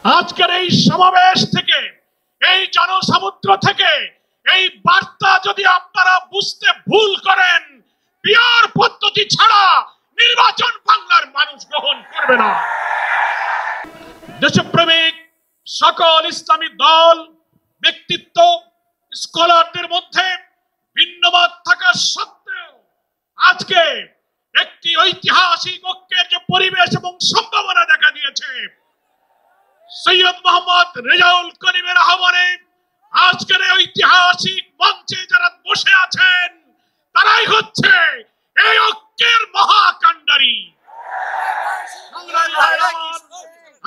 আজকের এই সমাবেশ থেকে, এই জনসমুদ্র থেকে এই বার্তা যদি আপনারা বুঝতে ভুল করেন, পিয়ার পদ্ধতি ছাড়া নির্বাচন বাংলার মানুষ গ্রহণ করবে না। দেশপ্রেমিক সকল ইসলামী দল, ব্যক্তিত্ব, স্কলারদের মধ্যে ভিন্নমত থাকা সত্ত্বেও আজকে একটি ঐতিহাসিক ঐক্যের যে পরিবেশ এবং সম্ভাবনা দেখা দিয়েছে, সৈয়দ মোহাম্মদ রেজাউল করিমের আহ্বানে আজকের ঐতিহাসিক মঞ্চে যারা বসে আছেন, তারাই হচ্ছে এই ঐক্যের মহাকাণ্ডারী।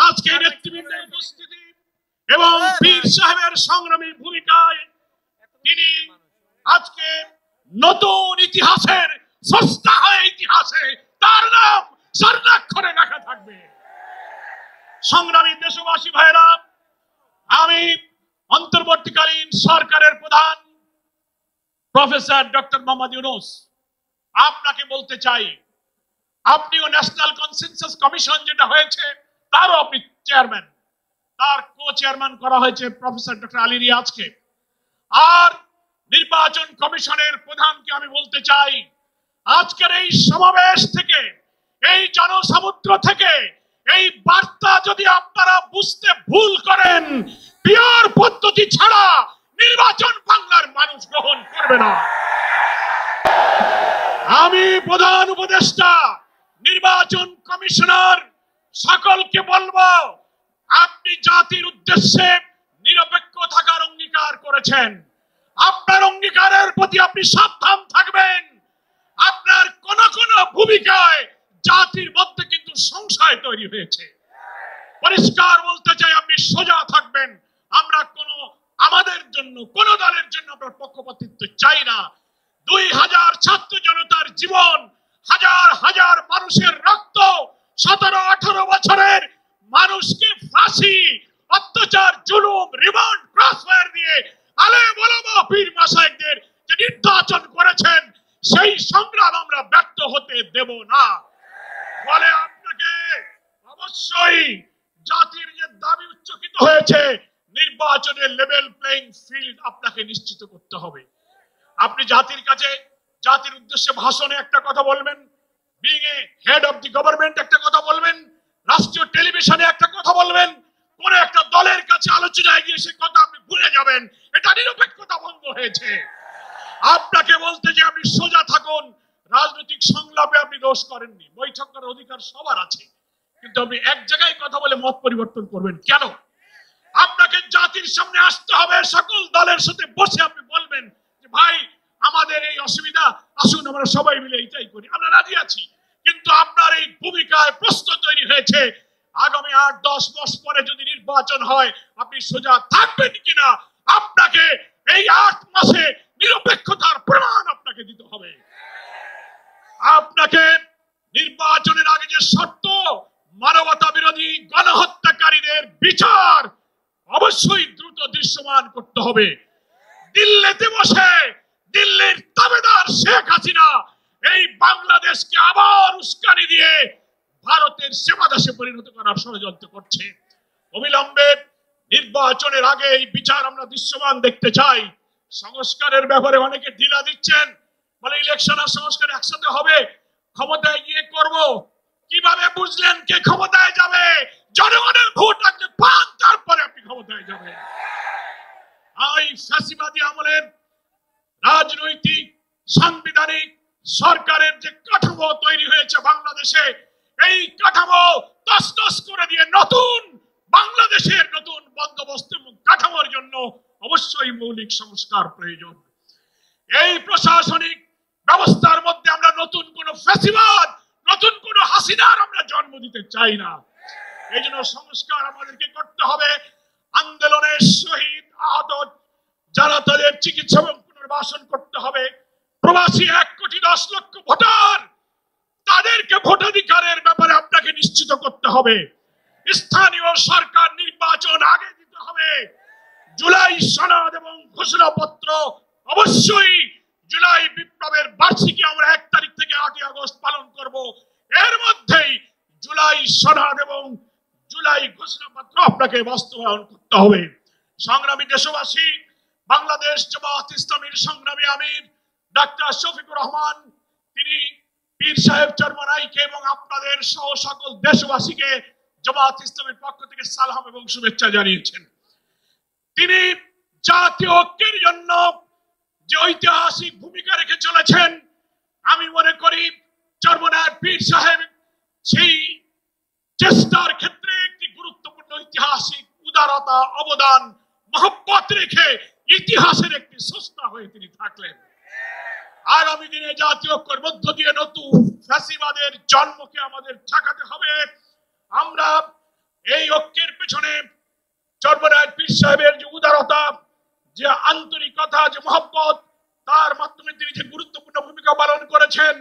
আজকে নেতৃবৃন্দের উপস্থিতি এবং পীর সাহেবের সংগ্রামী ভূমিকায় তিনি আজকে নতুন ইতিহাসের স্রষ্টা হয়ে ইতিহাসে তার নাম স্বর্ণাক্ষরে লেখা থাকবে। সংগ্রামী দেশবাসী ভাইরা, আমি অন্তর্বর্তীকালীন সরকারের প্রধান প্রফেসর ডক্টর মোহাম্মদ ইউনূস আপনাকে বলতে চাই, আপনিও ন্যাশনাল কনসেনসাস কমিশন যেটা হয়েছে তারও আপনি চেয়ারম্যান, তার কো চেয়ারম্যান করা হয়েছে প্রফেসর ডক্টর আলী রিয়াজকে। আর নির্বাচন কমিশনের প্রধানকে আমি বলতে চাই, আজকের এই সমাবেশ থেকে, এই জনসমুদ্র থেকে এই বার্তা যদি আপনারা বুঝতে ভুল করেন, পিয়ার পদ্ধতি ছাড়া নির্বাচন বাংলার মানুষ গ্রহণ করবে না। আমি প্রধান উপদেষ্টা, নির্বাচন কমিশনার সকলকে বলবো, আপনি জাতির উদ্দেশ্যে নিরপেক্ষ থাকার অঙ্গীকার করেছেন। আপনার অঙ্গীকারের প্রতি আপনি সাবধান থাকবেন। আপনার কোন কোন ভূমিকায় জাতির মধ্যে কিন্তু সংশয় তৈরি হয়েছে। পরিষ্কার বলতে চাই, আপনি সোজা থাকবেন। আমরা আমাদের জন্য, কোন দলের জন্য আপনার পক্ষপাতিত্ব চাই না। 2000 ছাত্র জনতার জীবন, হাজার হাজার মানুষের রক্ত, 17-18 বছরের মানুষকে ফাঁসি, অত্যাচার, জুলুম, রিমান্ড, ক্রসফায়ার দিয়ে আলেম ওলামা পীর মাশায়েখদের যে নির্যাতন করেছেন, সেই সংগ্রাম আমরা ব্যর্থ হতে দেব না। ফলে আপনাকে অবশ্যই জাতির যে দাবি উচ্চকিত হয়েছে, নির্বাচনের লেভেল প্লেইং ফিল্ড আপনাকে নিশ্চিত করতে হবে। আপনি জাতির কাছে, জাতির উদ্দেশ্যে ভাষণে একটা কথা বলবেন, being a head of the government একটা কথা বলবেন, রাষ্ট্রীয় টেলিভিশনে একটা কথা বলবেন, কোন একটা দলের কাছে আলোচনায় গিয়ে সে কথা আপনি ভুলে যাবেন। এটা নিরপেক্ষতা ভঙ্গ হয়েছে। আপনাকে বলতে যে আপনি সোজা থাকুন। রাজনৈতিক সংলাপে আপনি দোষ করেননি, বৈঠক করার অধিকার সবার আছে, কিন্তু আপনি এক জায়গায় কথা বলে মত পরিবর্তন করবেন কেন? আপনাকে জাতির সামনে আসতে হবে, সকল দলের সাথে বসে আপনি বলবেন যে ভাই আমাদের এই অসুবিধা, আসুন আমরা সবাই মিলে এটাই করি, আমরা রাজি আছি। কিন্তু আপনার এই ভূমিকায় প্রশ্ন তৈরি হয়েছে, আগামী 8-10 মাস পরে যদি নির্বাচন হয় আপনি সোজা থাকবেন কিনা। আপনাকে এই 8 মাসে নিরপেক্ষতার প্রমাণ আপনাকে দিতে হবে। আপনাকে নির্বাচনের আগে যে শর্ত, মানবতা বিরোধী গণহত্যাকারীদের বিচার অবশ্যই দ্রুত দৃশ্যমান করতে হবে। দিল্লিতে বসে দিল্লির তাবেদার শেখ হাসিনা এই বাংলাদেশকে আবার উস্কানি দিয়ে ভারতের সেবাদাসে পরিণত করার ষড়যন্ত্র করছে। অবিলম্বে নির্বাচনের আগে এই বিচার আমরা দৃশ্যমান দেখতে চাই। সংস্কারের ব্যাপারে অনেকে ঢিলা দিচ্ছেন, বলে ইলেকশন আর সংস্কার একসাথে হবে, ক্ষমতায় গিয়ে করব। কিভাবে বুঝলেন কে ক্ষমতায় যাবে? জনগণের ভোট আগে পান, তারপরে আপনি ক্ষমতায় যাবেন। এই ফ্যাসিবাদী আমলের রাজনৈতিক সাংবিধানিক সরকারের যে কাঠামো তৈরি হয়েছে বাংলাদেশে, এই কাঠামো তছনছ করে দিয়ে নতুন বাংলাদেশের নতুন বন্দোবস্ত এবং কাঠামোর জন্য অবশ্যই মৌলিক সংস্কার প্রয়োজন। এই প্রশাসনিক ব্যবস্থার মধ্যে আমরা নতুন কোন ফ্যাসিবাদ, নতুন কোন হাসিনার আমরা জন্ম দিতে চাই না। এই জন্য সংস্কার আমাদেরকে করতে হবে। আন্দোলনের শহীদ আহত যারা, তাদের চিকিৎসা এবং পুনর্বাসন করতে হবে। প্রবাসী 1,10,00,000 ভোটার, তাদেরকে ভোটাধিকারের ব্যাপারে আপনাকে নিশ্চিত করতে হবে। স্থানীয় সরকার নির্বাচন আগে দিতে হবে। জুলাই সনদ এবং ঘোষণাপত্র অবশ্যই, জুলাই বিপ্লবের বার্ষিকী আমরা 1 তারিখ থেকে 8 আগস্ট পালন করব। এর মধ্যেই জুলাই সনদ এবং জুলাই ঘোষণাপত্র আপনাকে বাস্তবায়ন করতে হবে। সংগ্রামী দেশবাসী, বাংলাদেশ জামাত ইসলামীর সংগ্রামী আমির ডাক্তার শফিকুর রহমান তিনি পীর সাহেব চরমনাইকে এবং আপনাদের সহ সকল দেশবাসীকে জামাত ইসলামের পক্ষ থেকে সালাম এবং শুভেচ্ছা জানিয়েছেন। তিনি জাতীয় ঐক্যের জন্য যে ঐতিহাসিক ভূমিকা রেখে চলেছেন, আমি মনে করি চরমনাইয়ের পীর সাহেব সেই চেষ্টার ক্ষেত্রে একটি গুরুত্বপূর্ণ ঐতিহাসিক উদারতা, অবদান, মহব্বত রেখে ইতিহাসের একটি স্রষ্টা হয়ে তিনি থাকলেন। আগামী দিনে জাতীয় ঐক্যের মধ্য দিয়ে নতুন ফ্যাসিবাদের জন্মকে আমাদের ঠেকাতে হবে। আমরা এই ঐক্যের পেছনে চরমনাইয়ের পীর সাহেবের যে উদারতা, যে আন্তরিকতা, যে মহব্বত, তার মাধ্যমে তিনি যে গুরুত্বপূর্ণ ভূমিকা পালন করেছেন,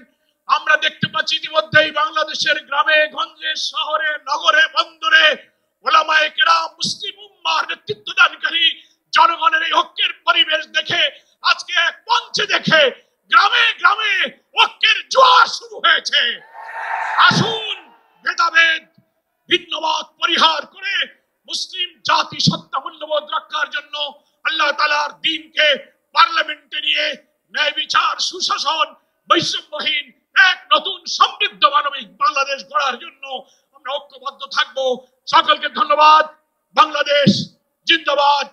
আমরা দেখতে পাচ্ছি ইতিমধ্যেই বাংলাদেশের গ্রামে গঞ্জে, শহরে, নগরে, বন্দরে ওলামায়ে কেরাম, মুসলিম উম্মাহর নেতৃত্বদানকারী জনগণের এই ঐক্যের পরিবেশ দেখে, আজকে এক মঞ্চে দেখে গ্রামে গ্রামে ঐক্যের জোয়ার শুরু হয়েছে। আসুন ভেদাভেদ, ভিন্নমত পরিহার করে মুসলিম জাতি সত্তা মূল্যবোধ রক্ষার জন্য আল্লাহ তাআলার দ্বীনকে পার্লামেন্টে নিয়ে ন্যায় বিচার, সুশাসন, বৈষম্যহীন এক নতুন সমৃদ্ধ মানবিক বাংলাদেশ গড়ার জন্য আমরা ঐক্যবদ্ধ থাকবো। সকলকে ধন্যবাদ। বাংলাদেশ জিন্দাবাদ।